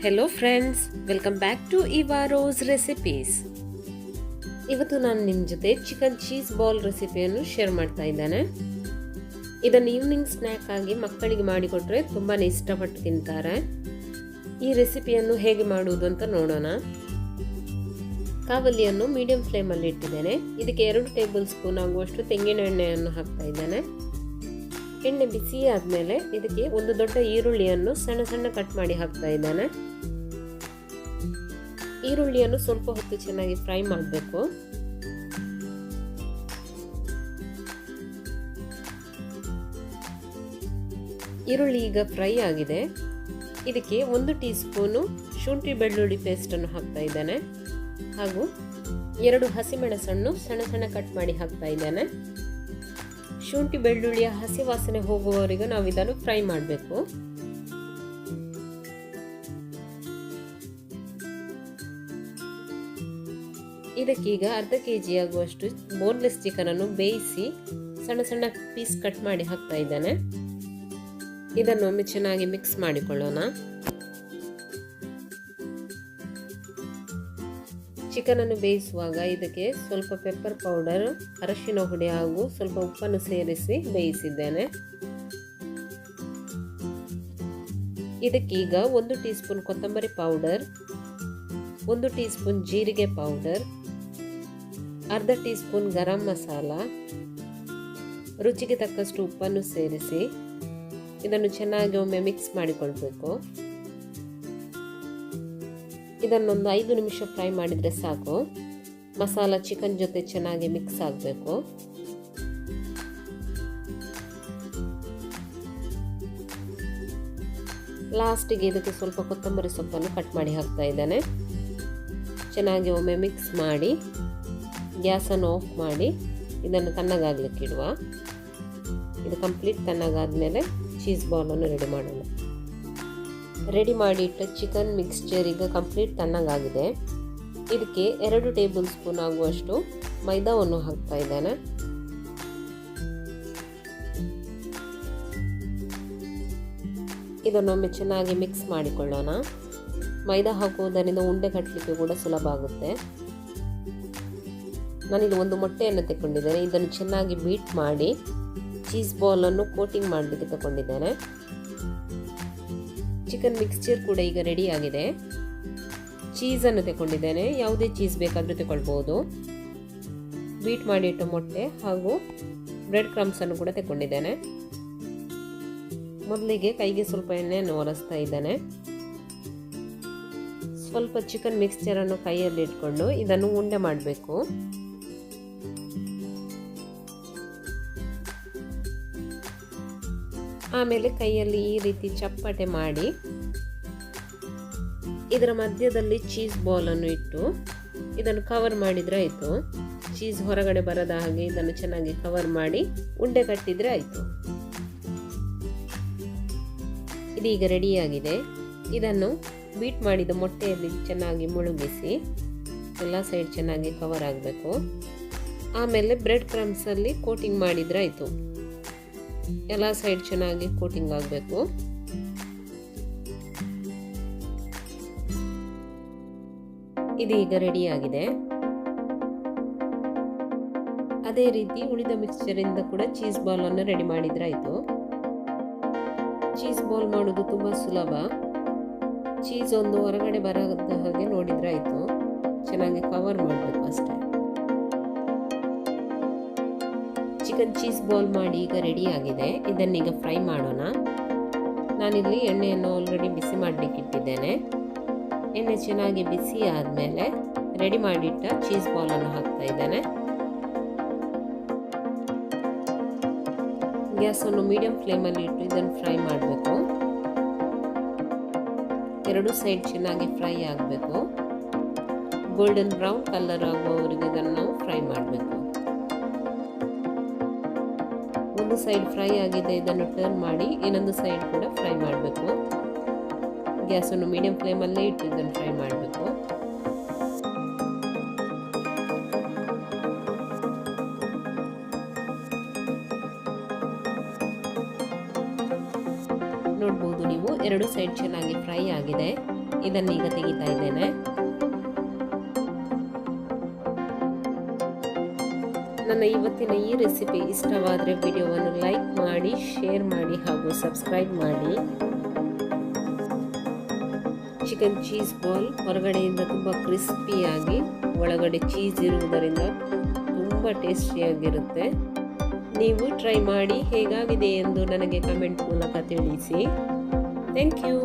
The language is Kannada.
Hello friends, welcome back to ಇವಾರೋಸ್ ರೆಸಿಪೀಸ್. ಇವತ್ತು ನಾನು ನಿಮ್ಮ ಜೊತೆ ಚಿಕನ್ ಚೀಸ್ ಬಾಲ್ ರೆಸಿಪಿಯನ್ನು ಶೇರ್ ಮಾಡ್ತಾ ಇದ್ದೇನೆ. ಇದನ್ನು ಈವ್ನಿಂಗ್ ಸ್ನ್ಯಾಕ್ ಆಗಿ ಮಕ್ಕಳಿಗೆ ಮಾಡಿಕೊಟ್ರೆ ತುಂಬಾ ಇಷ್ಟಪಟ್ಟು ತಿಂತಾರೆ. ಈ ರೆಸಿಪಿಯನ್ನು ಹೇಗೆ ಮಾಡುವುದು ಅಂತ ನೋಡೋಣ. ಕಾವಲಿಯನ್ನು ಮೀಡಿಯಂ ಫ್ಲೇಮಲ್ಲಿ ಇಟ್ಟಿದ್ದೇನೆ. ಇದಕ್ಕೆ 2 ಟೇಬಲ್ ಸ್ಪೂನ್ ಆಗುವಷ್ಟು ತೆಂಗಿನ ಎಣ್ಣೆಯನ್ನು ಹಾಕ್ತಾ ಇದ್ದೇನೆ. ಎಣ್ಣೆ ಬಿಸಿ ಆದಮೇಲೆ ಇದಕ್ಕೆ ಒಂದು ದೊಡ್ಡ ಈರುಳ್ಳಿಯನ್ನು ಸಣ್ಣ ಸಣ್ಣ ಕಟ್ ಮಾಡಿ ಹಾಕ್ತಾ ಇದ್ದೇನೆ. ಈರುಳ್ಳಿಯನ್ನು ಸ್ವಲ್ಪ ಹೊತ್ತು ಚೆನ್ನಾಗಿ ಫ್ರೈ ಮಾಡಬೇಕು. ಈರುಳ್ಳಿ ಈಗ ಫ್ರೈ ಆಗಿದೆ. ಇದಕ್ಕೆ 1 ಟೀ ಸ್ಪೂನು ಶುಂಠಿ ಬೆಳ್ಳುಳ್ಳಿ ಪೇಸ್ಟ್ ಅನ್ನು ಹಾಕ್ತಾ ಇದ್ದೇನೆ. ಹಾಗೂ 2 ಹಸಿಮೆಣಸನ್ನು ಸಣ್ಣ ಸಣ್ಣ ಕಟ್ ಮಾಡಿ ಹಾಕ್ತಾ ಇದ್ದೇನೆ. ಶುಂಠಿ ಬೆಳ್ಳುಳ್ಳಿಯ ಹಸಿ ವಾಸನೆ ಹೋಗುವವರೆಗೂ ನಾವು ಇದನ್ನು ಫ್ರೈ ಮಾಡಬೇಕು. ಇದಕ್ಕೀಗ ಅರ್ಧ ಕೆಜಿ ಆಗುವಷ್ಟು ಬೋನ್ಲೆಸ್ ಚಿಕನ್ ಅನ್ನು ಬೇಯಿಸಿ ಸಣ್ಣ ಸಣ್ಣ ಪೀಸ್ ಕಟ್ ಮಾಡಿ ಹಾಕ್ತಾ ಇದ್ದೇನೆ. ಇದನ್ನು ಒಮ್ಮೆ ಚೆನ್ನಾಗಿ ಮಿಕ್ಸ್ ಮಾಡಿಕೊಳ್ಳೋಣ. ಚಿಕನ್ ಅನ್ನು ಬೇಯಿಸುವಾಗ ಇದಕ್ಕೆ ಸ್ವಲ್ಪ ಪೆಪ್ಪರ್ ಪೌಡರ್, ಅರಶಿನ ಹುಡಿ ಹಾಗೂ ಸ್ವಲ್ಪ ಉಪ್ಪನ್ನು ಸೇರಿಸಿ ಬೇಯಿಸಿದ್ದೇನೆ. ಇದಕ್ಕೀಗ 1 ಟೀ ಸ್ಪೂನ್ ಕೊತ್ತಂಬರಿ ಪೌಡರ್, 1 ಟೀ ಸ್ಪೂನ್ ಜೀರಿಗೆ ಪೌಡರ್, ಅರ್ಧ ಟೀ ಸ್ಪೂನ್ ಗರಂ ಮಸಾಲ, ರುಚಿಗೆ ತಕ್ಕಷ್ಟು ಉಪ್ಪನ್ನು ಸೇರಿಸಿ ಇದನ್ನು ಚೆನ್ನಾಗಿ ಒಮ್ಮೆ ಮಿಕ್ಸ್ ಮಾಡಿಕೊಳ್ಬೇಕು. ಇದನ್ನೊಂದು 5 ನಿಮಿಷ ಫ್ರೈ ಮಾಡಿದರೆ ಸಾಕು. ಮಸಾಲ ಚಿಕನ್ ಜೊತೆ ಚೆನ್ನಾಗಿ ಮಿಕ್ಸ್ ಆಗಬೇಕು. ಲಾಸ್ಟಿಗೆ ಇದಕ್ಕೆ ಸ್ವಲ್ಪ ಕೊತ್ತಂಬರಿ ಸೊಪ್ಪನ್ನು ಕಟ್ ಮಾಡಿ ಹಾಕ್ತಾ ಇದ್ದೇನೆ. ಚೆನ್ನಾಗಿ ಒಮ್ಮೆ ಮಿಕ್ಸ್ ಮಾಡಿ ಗ್ಯಾಸನ್ನು ಆಫ್ ಮಾಡಿ ಇದನ್ನು ತಣ್ಣಗಾಗ್ಲಿಕ್ಕೆ ಇಡುವ. ಇದು ಕಂಪ್ಲೀಟ್ ತಣ್ಣಗಾದ್ಮೇಲೆ ಚೀಸ್ ಬಾಲನ್ನು ರೆಡಿ ಮಾಡೋಣ. ರೆಡಿ ಮಾಡಿ ಇಟ್ಟ ಚಿಕನ್ ಮಿಕ್ಸ್ಚರ್ ಈಗ ಕಂಪ್ಲೀಟ್ ತಣ್ಣಗಾಗಿದೆ. ಇದಕ್ಕೆ 2 ಟೇಬಲ್ ಸ್ಪೂನ್ ಆಗುವಷ್ಟು ಮೈದಾವನ್ನು ಹಾಕ್ತಾ ಇದ್ದೇನೆ. ಇದನ್ನೊಮ್ಮೆ ಚೆನ್ನಾಗಿ ಮಿಕ್ಸ್ ಮಾಡಿಕೊಳ್ಳೋಣ. ಮೈದಾ ಹಾಕುವುದರಿಂದ ಉಂಡೆ ಕಟ್ಟಲಿಕ್ಕೆ ಕೂಡ ಸುಲಭ ಆಗುತ್ತೆ. ನಾನಿಲ್ಲಿ 1 ಮೊಟ್ಟೆಯನ್ನು ತಗೊಂಡಿದ್ದೇನೆ. ಇದನ್ನು ಚೆನ್ನಾಗಿ ಬೀಟ್ ಮಾಡಿ ಚೀಸ್ ಬಾಲನ್ನು ಕೋಟಿಂಗ್ ಮಾಡಲಿಕ್ಕೆ ತಗೊಂಡಿದ್ದೇನೆ. ಚಿಕನ್ ಮಿಕ್ಸ್ಚರ್ ಕೂಡ ಈಗ ರೆಡಿ ಆಗಿದೆ. ಚೀಸನ್ನು ತಗೊಂಡಿದ್ದೇನೆ. ಯಾವುದೇ ಚೀಸ್ ಬೇಕಾದರೂ ತಗೊಳ್ಬೋದು. ಬೀಟ್ ಮಾಡಿ ಇಟ್ಟ ಮೊಟ್ಟೆ ಹಾಗೂ ಬ್ರೆಡ್ ಕ್ರಮ್ಸ್ ಅನ್ನು ಕೂಡ ತಗೊಂಡಿದ್ದೇನೆ. ಮೊದಲಿಗೆ ಕೈಗೆ ಸ್ವಲ್ಪ ಎಣ್ಣೆಯನ್ನು ಒರೆಸ್ತಾ ಇದ್ದೇನೆ. ಸ್ವಲ್ಪ ಚಿಕನ್ ಮಿಕ್ಸ್ಚರ್ ಅನ್ನು ಕೈಯಲ್ಲಿ ಇಟ್ಕೊಂಡು ಇದನ್ನು ಉಂಡೆ ಮಾಡಬೇಕು. ಆಮೇಲೆ ಕೈಯಲ್ಲಿ ಈ ರೀತಿ ಚಪ್ಪಟೆ ಮಾಡಿ ಇದರ ಮಧ್ಯದಲ್ಲಿ ಚೀಸ್ ಬಾಲ್ ಅನ್ನು ಇಟ್ಟು ಇದನ್ನು ಕವರ್ ಮಾಡಿದ್ರೆ ಆಯಿತು. ಚೀಸ್ ಹೊರಗಡೆ ಬರದ ಹಾಗೆ ಇದನ್ನು ಚೆನ್ನಾಗಿ ಕವರ್ ಮಾಡಿ ಉಂಡೆ ಕಟ್ಟಿದ್ರೆ ಆಯಿತು. ಇದೀಗ ರೆಡಿಯಾಗಿದೆ. ಇದನ್ನು ಬೀಟ್ ಮಾಡಿದ ಮೊಟ್ಟೆಯಲ್ಲಿ ಚೆನ್ನಾಗಿ ಮುಳುಗಿಸಿ ಎಲ್ಲ ಸೈಡ್ ಚೆನ್ನಾಗಿ ಕವರ್ ಆಗಬೇಕು. ಆಮೇಲೆ ಬ್ರೆಡ್ ಕ್ರಮ್ಸ್ ಅಲ್ಲಿ ಕೋಟಿಂಗ್ ಮಾಡಿದ್ರೆ ಆಯಿತು. ಎಲ್ಲ ಸೈಡ್ ಚೆನ್ನಾಗಿ ಕೋಟಿಂಗ್ ಆಗಬೇಕು. ಇದೀಗ ರೆಡಿ ಆಗಿದೆ. ಅದೇ ರೀತಿ ಉಳಿದ ಮಿಕ್ಸ್ಚರ್ ಇಂದ ಕೂಡ ಚೀಸ್ ಬಾಲ್ ಅನ್ನು ರೆಡಿ ಮಾಡಿದ್ರೆ ಆಯಿತು. ಚೀಸ್ ಬಾಲ್ ಮಾಡೋದು ತುಂಬಾ ಸುಲಭ. ಚೀಸ್ ಒಂದು ಹೊರಗಡೆ ಬರದ ಹಾಗೆ ನೋಡಿದ್ರೆ ಆಯಿತು. ಚೆನ್ನಾಗಿ ಕವರ್ ಮಾಡಬೇಕು ಅಷ್ಟೇ. ಚಿಕನ್ ಚೀಸ್ ಬಾಲ್ ಮಾಡಿ ಈಗ ರೆಡಿ ಆಗಿದೆ. ಇದನ್ನೀಗ ಫ್ರೈ ಮಾಡೋಣ. ನಾನಿಲ್ಲಿ ಎಣ್ಣೆಯನ್ನು ಆಲ್ರೆಡಿ ಬಿಸಿ ಮಾಡಲಿಕ್ಕೆ ಇಟ್ಟಿದ್ದೇನೆ. ಎಣ್ಣೆ ಚೆನ್ನಾಗಿ ಬಿಸಿ ಆದಮೇಲೆ ರೆಡಿ ಮಾಡಿಟ್ಟ ಚೀಸ್ ಬಾಲನ್ನು ಹಾಕ್ತಾ ಇದ್ದೇನೆ. ಗ್ಯಾಸನ್ನು ಮೀಡಿಯಂ ಫ್ಲೇಮಲ್ಲಿ ಇಟ್ಟು ಇದನ್ನು ಫ್ರೈ ಮಾಡಬೇಕು. 2 ಸೈಡ್ ಚೆನ್ನಾಗಿ ಫ್ರೈ ಆಗಬೇಕು. ಗೋಲ್ಡನ್ ಬ್ರೌನ್ ಕಲರ್ ಆಗುವವರೆಗೆ ಇದನ್ನು ನಾವು ಫ್ರೈ ಮಾಡಬೇಕು. ಒಂದು ಸೈಡ್ ಫ್ರೈ ಆಗಿದೆ. ಇದನ್ನು ಟರ್ನ್ ಮಾಡಿ ಇನ್ನೊಂದು ಸೈಡ್ ಕೂಡ ಫ್ರೈ ಮಾಡಬೇಕು. ಗ್ಯಾಸನ್ನು ಮೀಡಿಯಂ ಫ್ಲೇಮಲ್ಲೇ ಇಟ್ಟು ಇದನ್ನು ಫ್ರೈ ಮಾಡಬೇಕು. ನೋಡ್ಬೋದು ನೀವು ಎರಡು ಸೈಡ್ ಚೆನ್ನಾಗಿ ಫ್ರೈ ಆಗಿದೆ. ಇದನ್ನೀಗ ತೆಗಿತಾ ಇದ್ದೇನೆ. ನನ್ನ ಇವತ್ತಿನ ಈ ರೆಸಿಪಿ ಇಷ್ಟವಾದರೆ ವಿಡಿಯೋವನ್ನು ಲೈಕ್ ಮಾಡಿ, ಶೇರ್ ಮಾಡಿ ಹಾಗೂ ಸಬ್ಸ್ಕ್ರೈಬ್ ಮಾಡಿ. ಚಿಕನ್ ಚೀಸ್ ಬಾಲ್ ಹೊರಗಡೆಯಿಂದ ತುಂಬ ಕ್ರಿಸ್ಪಿಯಾಗಿ ಒಳಗಡೆ ಚೀಸ್ ಇರುವುದರಿಂದ ತುಂಬ ಟೇಸ್ಟಿಯಾಗಿರುತ್ತೆ. ನೀವು ಟ್ರೈ ಮಾಡಿ ಹೇಗಾಗಿದೆ ಎಂದು ನನಗೆ ಕಮೆಂಟ್ ಮೂಲಕ ತಿಳಿಸಿ. Thank you.